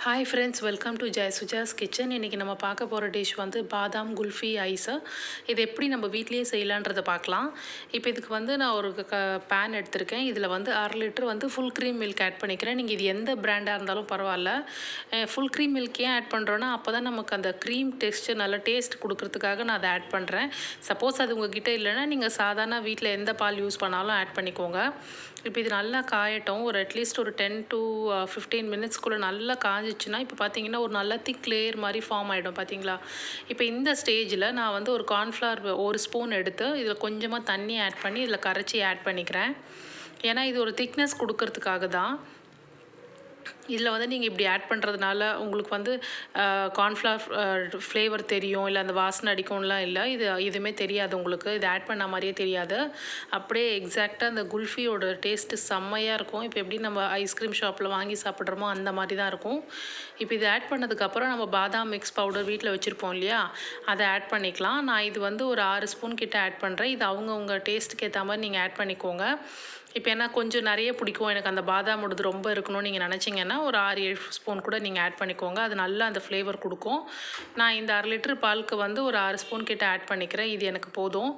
Hi friends, welcome to Jayasuja's kitchen. இன்றைக்கி நம்ம பார்க்க போகிற டிஷ் வந்து பாதாம் குல்ஃபி ஐஸு. இது எப்படி நம்ம வீட்லேயே செய்யலான்றதை பார்க்கலாம். இப்போ இதுக்கு வந்து நான் ஒரு பேன் எடுத்திருக்கேன். இதில் வந்து 1/2 லிட்டர் வந்து ஃபுல் க்ரீம் மில்க் ஆட் பண்ணிக்கிறேன். நீங்கள் இது எந்த பிராண்டாக இருந்தாலும் பரவாயில்ல. ஃபுல் க்ரீம் மில்க் ஏன் ஆட் பண்ணுறோன்னா, அப்போ தான் நமக்கு அந்த க்ரீம் டெக்ஸ்டர் நல்லா டேஸ்ட் கொடுக்கறதுக்காக நான் அதை ஆட் பண்ணுறேன். சப்போஸ் அது உங்ககிட்ட இல்லைன்னா நீங்கள் சாதாரண வீட்டில் எந்த பால் யூஸ் பண்ணாலும் ஆட் பண்ணிக்கோங்க. இப்போ இது நல்லா காயட்டும். ஒரு அட்லீஸ்ட் ஒரு 10 to 15 மினிட்ஸ்க்குள்ளே நல்லா காஞ்சிச்சுன்னா, இப்போ பார்த்தீங்கன்னா ஒரு நல்ல திக் லேயர் மாதிரி ஃபார்ம் ஆகிடும் பார்த்தீங்களா. இப்போ இந்த ஸ்டேஜில் நான் வந்து ஒரு கார்ன்ஃப்ளவர் 1 ஸ்பூன் எடுத்து இதில் கொஞ்சமாக தண்ணி ஆட் பண்ணி இதில் கரைச்சி ஆட் பண்ணிக்கிறேன். ஏன்னா இது ஒரு திக்னஸ் கொடுக்கறதுக்காக தான். இதில் வந்து நீங்கள் இப்படி ஆட் பண்ணுறதுனால உங்களுக்கு வந்து கார்ன்ஃப்ளவர் ஃப்ளேவர் தெரியும், இல்லை அந்த வாசனை அடிக்கும்லாம் இல்லை. இது எதுவுமே தெரியாது உங்களுக்கு. இது ஆட் பண்ண மாதிரியே தெரியாது. அப்படியே எக்ஸாக்டாக அந்த குல்ஃபியோட டேஸ்ட்டு செம்மையாக இருக்கும். இப்போ எப்படி நம்ம ஐஸ்கிரீம் ஷாப்பில் வாங்கி சாப்பிட்றோமோ அந்த மாதிரி தான் இருக்கும். இப்போ இது ஆட் பண்ணதுக்கப்புறம் நம்ம பாதாம் மிக்ஸ் பவுடர் வீட்டில் வச்சுருப்போம் இல்லையா, அதை ஆட் பண்ணிக்கலாம். நான் இது வந்து ஒரு 6 ஸ்பூன் கிட்ட ஆட் பண்ணுறேன். இது அவங்கவுங்க டேஸ்ட்டுக்கு ஏற்ற மாதிரி நீங்கள் ஆட் பண்ணிக்கோங்க. இப்போ ஏன்னா கொஞ்சம் நிறைய பிடிக்கும் எனக்கு, அந்த பாதாமோடது ரொம்ப இருக்கணும்னு நீங்கள் நினச்சிங்கன்னா ஒரு 6-7 ஸ்பூன் கூட நீங்கள் ஆட் பண்ணிக்கோங்க. அது நல்லா அந்த ஃப்ளேவர் கொடுக்கும். நான் இந்த 1/2 லிட்டர் பாலுக்கு வந்து ஒரு 6 ஸ்பூன் கிட்ட ஆட் பண்ணிக்கிறேன். இது எனக்கு போதும்.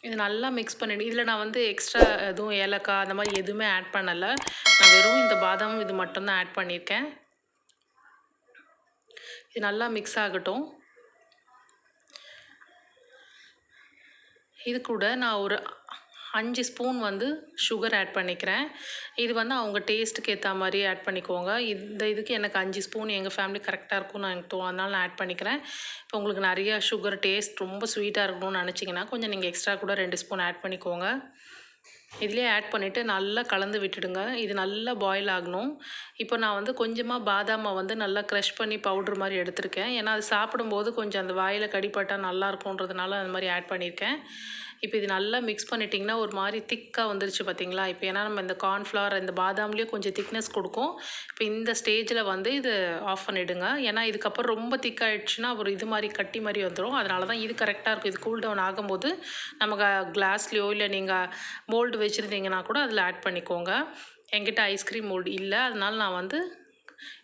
இது நல்லா மிக்ஸ் பண்ணிவிடு. இதில் நான் வந்து எக்ஸ்ட்ரா எதுவும் ஏலக்காய் அந்த மாதிரி எதுவுமே ஆட் பண்ணலை. நான் வெறும் இந்த பாதாம் இது மட்டும்தான் ஆட் பண்ணியிருக்கேன். இது நல்லா மிக்ஸ் ஆகட்டும். இது கூட நான் ஒரு 5 ஸ்பூன் வந்து சுகர் ஆட் பண்ணிக்கிறேன். இது வந்து அவங்க டேஸ்ட்டுக்கு ஏற்ற மாதிரி ஆட் பண்ணிக்கோங்க. இந்த இதுக்கு எனக்கு 5 ஸ்பூன் எங்கள் ஃபேமிலி கரெக்டாக இருக்கும்னு எனக்கு அதனால நான் ஆட் பண்ணிக்கிறேன். இப்போ உங்களுக்கு நிறையா சுகர் டேஸ்ட் ரொம்ப ஸ்வீட்டாக இருக்கணும்னு நினச்சிங்கன்னா கொஞ்சம் நீங்கள் எக்ஸ்ட்ரா கூட 2 ஸ்பூன் ஆட் பண்ணிக்கோங்க. இதிலே ஆட் பண்ணிவிட்டு நல்லா கலந்து விட்டுடுங்க. இது நல்லா பாயில் ஆகணும். இப்போ நான் வந்து கொஞ்சமாக பாதாமை வந்து நல்லா க்ரஷ் பண்ணி பவுட்ரு மாதிரி எடுத்திருக்கேன். ஏன்னா அது சாப்பிடும்போது கொஞ்சம் அந்த வாயில் கடிப்பட்டால் நல்லா இருக்கும்ன்றதுனால அந்த மாதிரி ஆட் பண்ணியிருக்கேன். இப்போ இது நல்லா மிக்ஸ் பண்ணிட்டிங்கன்னா ஒரு மாதிரி திக்காக வந்துருச்சு பார்த்தீங்களா. இப்போ ஏன்னா நம்ம இந்த கார்ன்ஃப்ளவர் இந்த பாதாம்லேயே கொஞ்சம் திக்னஸ் கொடுக்கும். இப்போ இந்த ஸ்டேஜில் வந்து இது ஆஃப் பண்ணிவிடுங்க. ஏன்னா இதுக்கப்புறம் ரொம்ப திக்காகிடுச்சுன்னா ஒரு இது மாதிரி கட்டி மாதிரி வந்துடும். அதனால தான் இது கரெக்டாக இருக்கும். இது கூல் டவுன் ஆகும்போது நமக்கு கிளாஸ்லேயோ இல்லை நீங்கள் மோல்டு வச்சுருந்தீங்கன்னா கூட அதில் ஆட் பண்ணிக்கோங்க. என்கிட்ட ஐஸ்கிரீம் மோல்டு இல்லை, அதனால நான் வந்து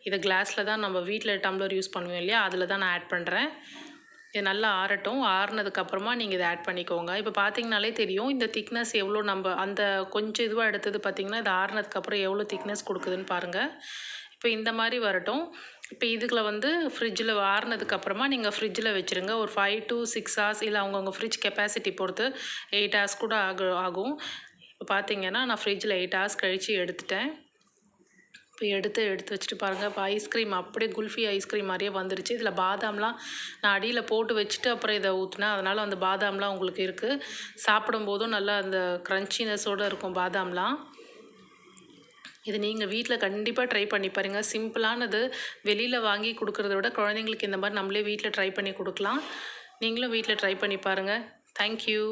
இதை கிளாஸில் தான் நம்ம வீட்டில் டம்ளர் யூஸ் பண்ணுவோம் இல்லையா, அதில் தான் நான் ஆட் பண்ணுறேன். இது நல்லா ஆறட்டும். ஆறுனதுக்கப்புறமா நீங்கள் இதை ஆட் பண்ணிக்கோங்க. இப்போ பார்த்தீங்கனாலே தெரியும் இந்த திக்னஸ் எவ்வளோ. நம்ம அந்த கொஞ்சம் இதுவாக எடுத்தது பார்த்திங்கன்னா இது ஆறுனதுக்கப்புறம் எவ்வளோ திக்னஸ் கொடுக்குதுன்னு பாருங்கள். இப்போ இந்த மாதிரி வரட்டும். இப்போ இதுக்குள்ள வந்து ஃப்ரிட்ஜில் ஆறுனதுக்கப்புறமா நீங்கள் ஃப்ரிட்ஜில் வச்சுருங்க. ஒரு 5 to 6 hours, இல்லை அவங்கவுங்க ஃப்ரிட்ஜ் கெப்பாசிட்டி பொறுத்து 8 hours கூட ஆகும். இப்போ பார்த்தீங்கன்னா நான் ஃப்ரிட்ஜில் 8 hours கழித்து எடுத்துட்டேன். இப்போ எடுத்து வச்சுட்டு பாருங்கள். இப்போ ஐஸ்கிரீம் அப்படியே குல்ஃபி ஐஸ்கிரீம் மாதிரியே வந்துருச்சு. இதில் பாதாம்லாம் நான் அடியில் போட்டு வச்சுட்டு அப்புறம் இதை ஊற்றினேன். அதனால் அந்த பாதாம்லாம் உங்களுக்கு இருக்குது. சாப்பிடும்போதும் நல்லா அந்த க்ரன்ச்சினஸோடு இருக்கும் பாதாம்லாம். இது நீங்கள் வீட்டில் கண்டிப்பாக ட்ரை பண்ணி பாருங்கள். சிம்பிளானது. வெளியில் வாங்கி கொடுக்குறத விட குழந்தைங்களுக்கு இந்த மாதிரி நம்மளே வீட்டில் ட்ரை பண்ணி கொடுக்கலாம். நீங்களும் வீட்டில் ட்ரை பண்ணி பாருங்கள். தேங்க்யூ.